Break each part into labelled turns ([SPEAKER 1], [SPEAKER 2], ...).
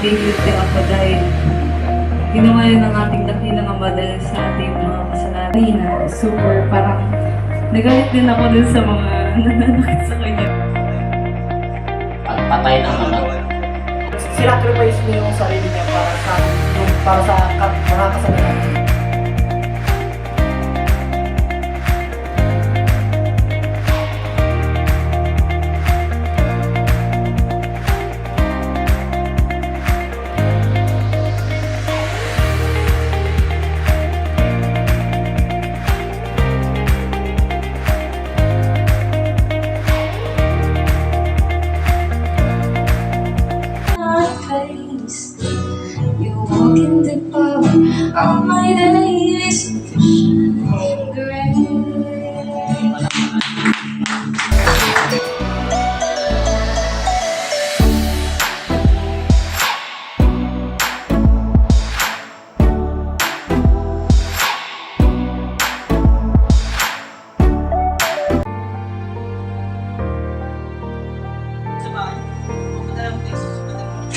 [SPEAKER 1] patient din ako dahil ginawa yun ng ating dakilang ama dahil sa ating mga kasalanan. Super, parang nagalit din ako dun sa mga nananakit sa kanya.
[SPEAKER 2] At patay ng manok.
[SPEAKER 3] Sinacrifice niya yung sarili niya para sa mga kasalanan.
[SPEAKER 4] You walk in the power of my days of grace.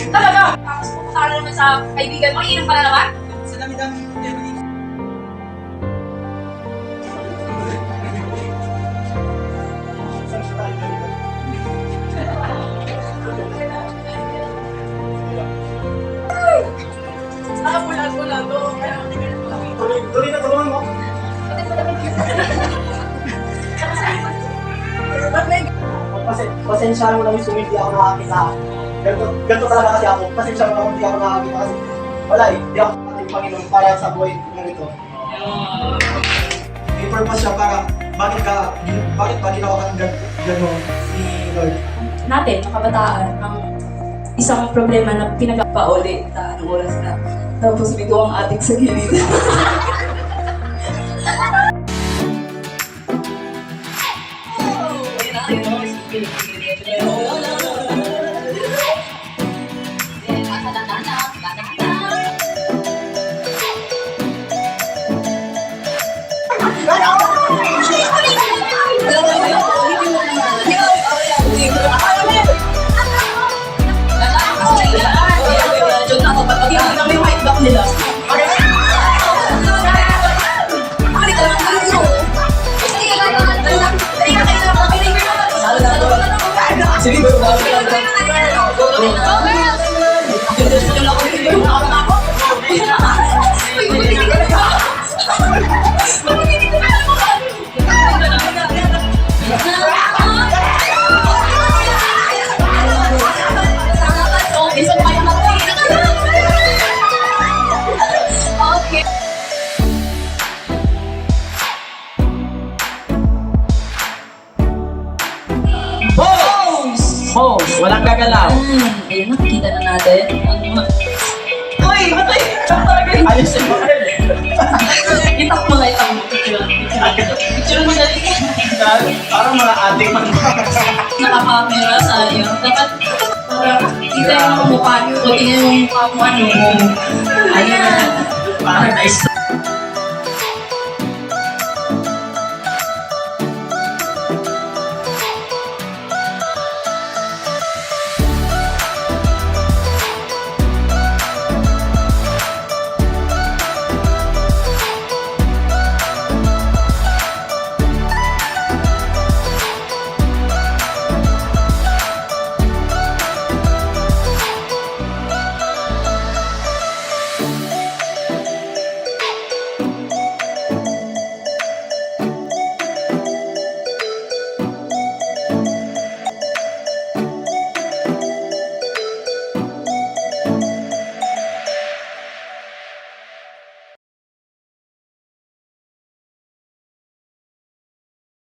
[SPEAKER 5] Talaga! Tapos pupunta ka na naman sa kaibigan mo, iinom ka na naman?
[SPEAKER 3] Sa dami-dami problema dito. Saan siya tayo dito?
[SPEAKER 5] Bulag-bulag to.
[SPEAKER 3] Tuloy na tulungan mo. Pasensya mo lang yung hindi ako nakakita. Ganito talaga kasi ako. Pasensya mo lang hindi ako nakakita kasi wala eh. Hindi ako ating Panginoon para sa buhay ng ito. May purpose siya para bakit ba ginawa kang gano'n ni Lord?
[SPEAKER 5] Natin, mga kabataan, ang isang problema na pinagpaulit na anong oras na. Tapos bigo ang adik sa gilid. Nila. Sige,
[SPEAKER 2] Pose! Walang gagalaw.
[SPEAKER 5] Ayun, nakikita na natin.
[SPEAKER 2] Uy! Matay! Ayos yung bakit.
[SPEAKER 5] Itak mo nga itang picture mo dali.
[SPEAKER 3] Parang mga ating mga
[SPEAKER 5] Naka-camera sa iyo. Dapat kita yung mga mukha niyo. O tingnan yung mukha mo ano. Ayun.
[SPEAKER 2] Parang nice.